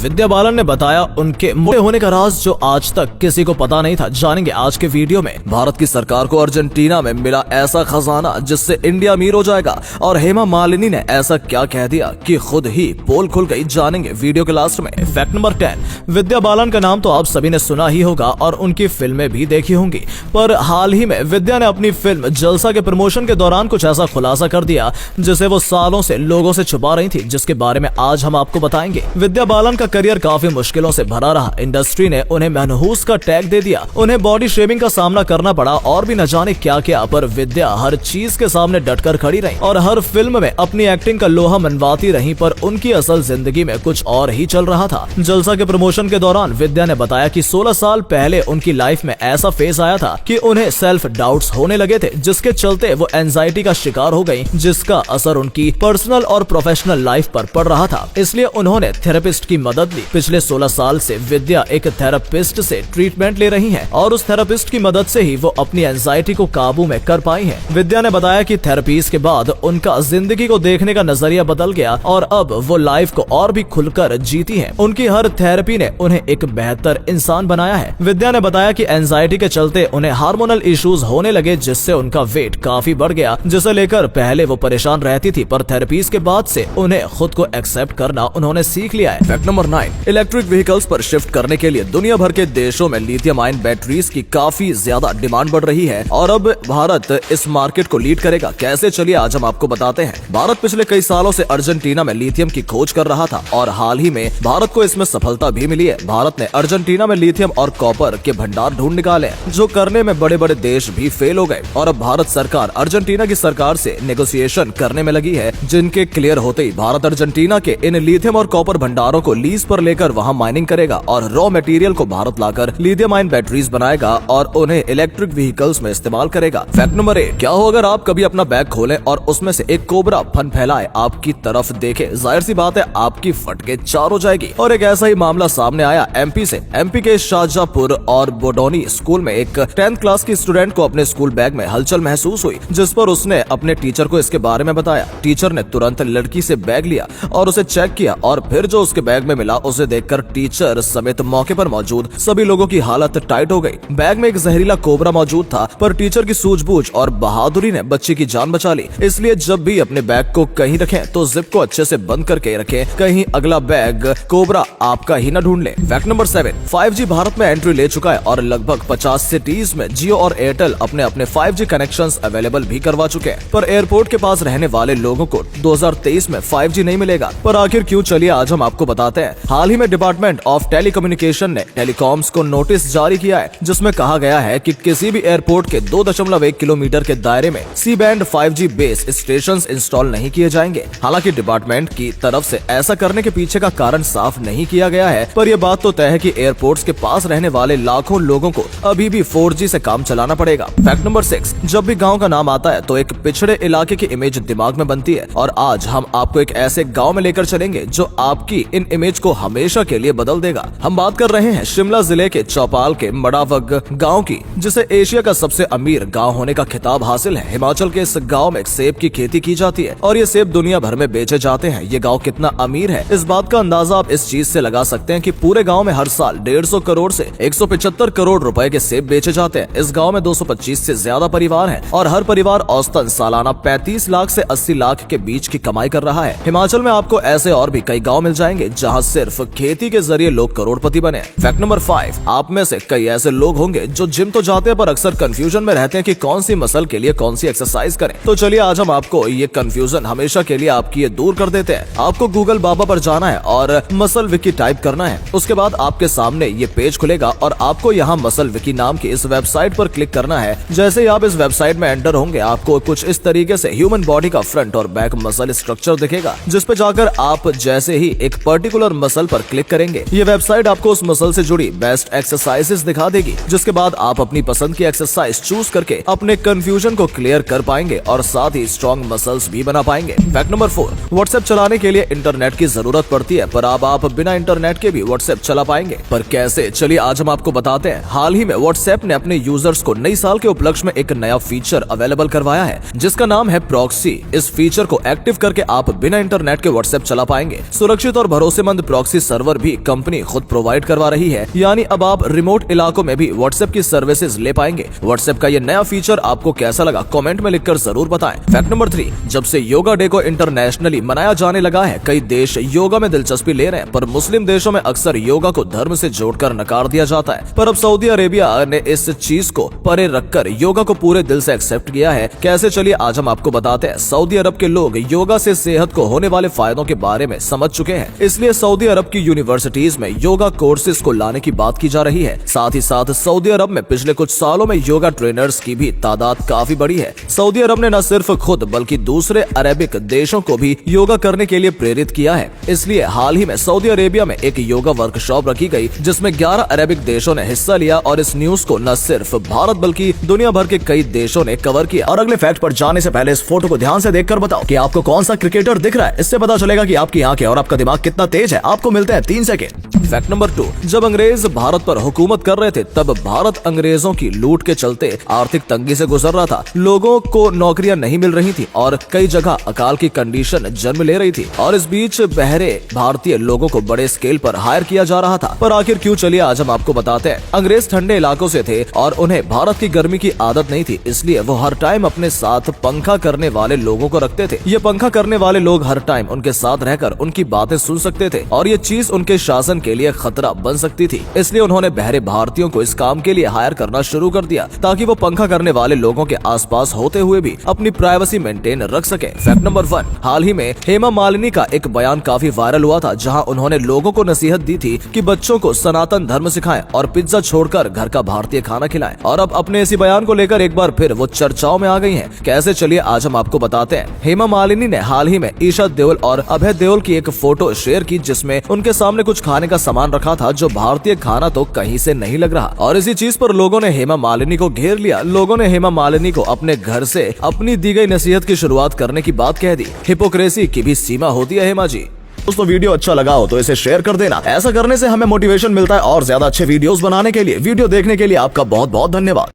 विद्या बालन ने बताया उनके मोटे होने का राज जो आज तक किसी को पता नहीं था। जानेंगे आज के वीडियो में। भारत की सरकार को अर्जेंटीना में मिला ऐसा खजाना जिससे इंडिया अमीर हो जाएगा, और हेमा मालिनी ने ऐसा क्या कह दिया कि खुद ही पोल खुल गई। जानेंगे वीडियो के लास्ट में। Fact number 10। विद्या बालन का नाम तो आप सभी ने सुना ही होगा और उनकी फिल्में भी देखी होंगी, पर हाल ही में विद्या ने अपनी फिल्म जलसा के प्रमोशन के दौरान कुछ ऐसा खुलासा कर दिया जिसे वो सालों से लोगों से छुपा रही थी, जिसके बारे में आज हम आपको बताएंगे। विद्या बालन का करियर काफी मुश्किलों से भरा रहा। इंडस्ट्री ने उन्हें मनहूस का टैग दे दिया, उन्हें बॉडी शेमिंग का सामना करना पड़ा और भी न जाने क्या क्या, पर विद्या हर चीज के सामने डटकर खड़ी रही और हर फिल्म में अपनी एक्टिंग का लोहा मनवाती रही, पर उनकी असल जिंदगी में कुछ और ही चल रहा था। जलसा के प्रमोशन के दौरान विद्या ने बताया कि 16 साल पहले उनकी लाइफ में ऐसा फेज आया था कि उन्हें सेल्फ डाउट्स होने लगे थे, जिसके चलते वो एंजाइटी का शिकार हो गई, जिसका असर उनकी पर्सनल और प्रोफेशनल लाइफ पर पड़ रहा था। इसलिए उन्होंने थेरेपिस्ट की मदद ली। पिछले 16 साल से विद्या एक थेरेपिस्ट से ट्रीटमेंट ले रही हैं और उस थेरेपिस्ट की मदद से ही वो अपनी एंजाइटी को काबू में कर पाई हैं। विद्या ने बताया कि थेरेपीज के बाद उनका जिंदगी को देखने का नजरिया बदल गया और अब वो लाइफ को और भी खुलकर जीती हैं। उनकी हर थेरेपी ने उन्हें एक बेहतर इंसान बनाया है। विद्या ने बताया कि एंजाइटी के चलते उन्हें हार्मोनल इश्यूज होने लगे, जिससे उनका वेट काफी बढ़ गया, जिसे लेकर पहले वो परेशान रहती थी, पर थेरेपीज के बाद से उन्हें खुद को एक्सेप्ट करना उन्होंने सीख लिया है। Fact number 9। इलेक्ट्रिक व्हीकल्स पर शिफ्ट करने के लिए दुनिया भर के देशों में लिथियम आयन बैटरीज की काफी ज्यादा डिमांड बढ़ रही है और अब भारत इस मार्केट को लीड करेगा। कैसे, चलिए आज हम आपको बताते हैं। भारत पिछले कई सालों से अर्जेंटीना में लिथियम की खोज कर रहा था और हाल ही में भारत को इसमें सफलता भी मिली है। भारत ने अर्जेंटीना में लिथियम और कॉपर के भंडार ढूंढ निकाले, जो करने में बड़े बड़े देश भी फेल हो गए और अब भारत सरकार अर्जेंटीना की सरकार से नेगोशिएशन करने में लगी है, जिनके क्लियर होते ही भारत अर्जेंटीना के इन लिथियम और कॉपर भंडारों को लीज पर लेकर वहां माइनिंग करेगा और रॉ मटेरियल को भारत लाकर लिथियम आयन बैटरीज बनाएगा और उन्हें इलेक्ट्रिक व्हीकल्स में इस्तेमाल करेगा। Fact number 8। क्या हो अगर आप कभी अपना बैग खोलें और उसमें से एक कोबरा फन फैलाए आपकी तरफ देखे? जाहिर सी बात है आपकी फटके चार हो जाएगी। और एक ऐसा ही मामला सामने आया एमपी से। एमपी के शाहजहांपुर और बोडोनी स्कूल में एक 10th क्लास की स्टूडेंट को अपने स्कूल बैग में हलचल महसूस हुई, जिस पर उसने अपने टीचर को इसके बारे में बताया। टीचर ने तुरंत लड़की से बैग लिया और उसे चेक किया और फिर जो उसके बैग में मिला उसे देखकर टीचर समेत मौके पर मौजूद सभी लोगों की हालत टाइट हो गई। बैग में एक जहरीला कोबरा मौजूद था, पर टीचर की सूझबूझ और बहादुरी ने बच्ची की जान बचा ली। इसलिए जब भी अपने बैग को कहीं रखें तो जिप को अच्छे से बंद करके रखें, कहीं अगला बैग कोबरा आपका ही न ढूंढ ले। Fact number 7। 5G भारत में एंट्री ले चुका है और लगभग 50 सिटीज में जियो और एयरटेल अपने 5G कनेक्शंस अवेलेबल भी करवा चुके हैं, पर एयरपोर्ट के पास रहने वाले लोगों को 2023 में 5G नहीं मिलेगा। पर आखिर क्यों, चलिए आज हम आपको बताते हैं। हाल ही में डिपार्टमेंट ऑफ टेलीकम्युनिकेशन ने टेलीकॉम्स को नोटिस जारी किया है, जिसमें कहा गया है कि किसी भी एयरपोर्ट के 2.1 किलोमीटर के दायरे में C band 5G base station install नहीं किए जाएंगे। हालांकि डिपार्टमेंट की तरफ से ऐसा करने के पीछे का कारण साफ नहीं किया गया है, पर यह बात तो तय है कि एयरपोर्ट्स के पास रहने वाले लाखों लोगों को अभी भी 4G से काम चलाना पड़ेगा। Fact number 6। जब भी गांव का नाम आता है तो एक पिछड़े इलाके की इमेज दिमाग में बनती है, और आज हम आपको एक ऐसे गांव में लेकर चलेंगे जो आपकी इन इमेज को हमेशा के लिए बदल देगा। हम बात कर रहे हैं शिमला जिले के चौपाल के मड़ावग गांव की, जिसे एशिया का सबसे अमीर गांव होने का खिताब हासिल है। हिमाचल के इस गांव में सेब की खेती की जाती है और ये सेब दुनिया भर में बेचे जाते हैं। ये गांव कितना अमीर है, इस बात का अंदाजा आप इस चीज से लगा सकते हैं कि पूरे गांव में हर साल 150 करोड़ से 175 करोड़ रुपए के सेब बेचे जाते हैं। इस गांव में 225 से ज्यादा परिवार हैं और हर परिवार औसतन सालाना 35 लाख से 80 लाख के बीच की कमाई कर रहा है। हिमाचल में आपको ऐसे और भी कई गांव मिल जाएंगे जहां सिर्फ खेती के जरिए लोग करोड़पति बने। Fact number 5। आप में से कई ऐसे लोग होंगे जो जिम तो जाते हैं पर अक्सर कंफ्यूजन में रहते हैं कि कौन सी मसल के लिए कौन सी एक्सरसाइज करें। तो चलिए आज हम आपको ये कंफ्यूजन हमेशा के लिए आपकी ये दूर कर देते हैं। आपको गूगल बाबा पर जाना है और मसल विकी टाइप करना है। उसके बाद आपके सामने ये पेज खुलेगा और आपको यहाँ मसल विकी नाम की इस वेबसाइट पर क्लिक करना है। जैसे ही आप इस वेबसाइट में एंटर होंगे आपको कुछ इस तरीके से ह्यूमन बॉडी का फ्रंट और बैक मसल स्ट्रक्चर दिखेगा, जिस पे जाकर आप जैसे ही एक पर्टिकुलर मसल पर क्लिक करेंगे ये वेबसाइट आपको उस मसल से जुड़ी बेस्ट एक्सरसाइजेस दिखा देगी, जिसके बाद आप अपनी पसंद की एक्सरसाइज चूज करके अपने कंफ्यूजन को क्लियर कर पाएंगे और साथ ही स्ट्रॉन्ग मसल्स भी बना पाएंगे। Fact number 4। व्हाट्सएप चलाने के लिए इंटरनेट की जरूरत पड़ती है, पर अब आप बिना इंटरनेट के भी व्हाट्सएप चला पाएंगे। पर कैसे, चलिए आज हम आपको बताते हैं। हाल ही में व्हाट्सएप ने अपने यूजर्स को नई साल के उपलक्ष्य में एक नया फीचर अवेलेबल करवाया है, जिसका नाम है प्रॉक्सी। इस फीचर को एक्टिव करके आप बिना इंटरनेट के व्हाट्सएप चला पाएंगे। सुरक्षित और भरोसेमंद प्रॉक्सी सर्वर भी कंपनी खुद प्रोवाइड करवा रही है, यानी अब आप रिमोट इलाकों में भी व्हाट्सएप की सर्विसेज ले पाएंगे। व्हाट्सएप का ये नया फीचर आपको कैसा लगा कमेंट में लिखकर जरूर बताएं। फैक्ट नंबर 3, जब से योगा डे को इंटरनेशनली मनाया जाने लगा है, कई देश योगा में दिलचस्पी ले रहे हैं, पर मुस्लिम देशों में अक्सर योगा को धर्म से जोड़कर नकार दिया जाता है। पर अब सऊदी अरेबिया ने इस चीज को परे रखकर योगा को पूरे दिल से एक्सेप्ट किया है। कैसे, चलिए आज हम आपको बताते हैं। सऊदी अरब के लोग योगा से सेहत को होने वाले फायदों के बारे में समझ चुके हैं, इसलिए सऊदी अरब की यूनिवर्सिटीज में योगा कोर्सेज को लाने की बात की जा रही है। साथ ही साथ सऊदी अरब में पिछले कुछ सालों में योगा ट्रेनर्स की भी तादाद काफी बढ़ी है। सऊदी अरब ने न सिर्फ खुद बल्कि दूसरे अरेबिक देशों को भी योगा करने के लिए प्रेरित किया है। इसलिए हाल ही में सऊदी अरेबिया में एक योगा वर्कशॉप रखी गई, जिसमें 11 अरेबिक देशों ने हिस्सा लिया और इस न्यूज को न सिर्फ भारत बल्कि दुनिया भर के कई देशों ने कवर किया। और अगले फैक्ट पर जाने से पहले इस फोटो को ध्यान से देखकर बताओ कि आपको कौन सा क्रिकेटर दिख रहा है। इससे पता चलेगा कि आपकी आंखें और आपका दिमाग कितना तेज है। आपको मिलते हैं 3 सेकंड। फैक्ट नंबर 2, जब अंग्रेज भारत पर हुकूमत कर रहे थे, तब भारत अंग्रेजों की लूट के चलते आर्थिक तंगी से गुजर रहा था। लोगों को नौकरियां नहीं मिल रही थी और कई जगह अकाल की कंडीशन जन्म ले रही थी, और इस बीच बहरे भारतीय लोगों को बड़े स्केल पर हायर किया जा रहा था। पर आखिर क्यों, चलिए आज हम आपको बताते हैं। अंग्रेज ठंडे इलाकों से थे और उन्हें भारत की गर्मी की आदत नहीं थी, इसलिए वो हर टाइम अपने साथ पंखा करने वाले लोगों को रखते थे। ये पंखा करने वाले लोग हर टाइम उनके साथ रहकर उनकी बातें सुन सकते थे और ये चीज उनके शासन के लिए खतरा बन सकती थी। इसलिए उन्होंने बहरे भारतीयों को इस काम के लिए हायर करना शुरू कर दिया, ताकि वो पंखा करने वाले लोगों के आसपास होते हुए भी अपनी प्राइवेसी मेंटेन रख सके। फैक्ट नंबर 1, हाल ही में हेमा मालिनी का एक बयान काफी वायरल हुआ था, जहां उन्होंने लोगों को नसीहत दी थी कि बच्चों को सनातन धर्म सिखाएं और पिज्जा छोड़कर घर का भारतीय खाना खिलाएं। और अब अपने इसी बयान को लेकर एक बार फिर वो चर्चाओं में आ गई हैं। कैसे, चलिए आज हम आपको बताते हैं। हेमा मालिनी ने हाल ही में ईशा देओल और अभय देओल की एक फोटो शेयर की, जिसमें उनके सामने कुछ खाने का सामान रखा था जो भारतीय खाना तो कहीं से नहीं लग रहा, और इसी चीज पर लोगों ने हेमा मालिनी को घेर लिया। लोगों ने हेमा मालिनी को अपने घर से अपनी दी गई नसीहत की शुरुआत करने की बात कह दी। हिपोक्रेसी की भी सीमा होती है हेमा जी। दोस्तों, वीडियो अच्छा लगा हो तो इसे शेयर कर देना। ऐसा करने से हमें मोटिवेशन मिलता है और ज्यादा अच्छे वीडियोस बनाने के लिए। वीडियो देखने के लिए आपका बहुत बहुत धन्यवाद।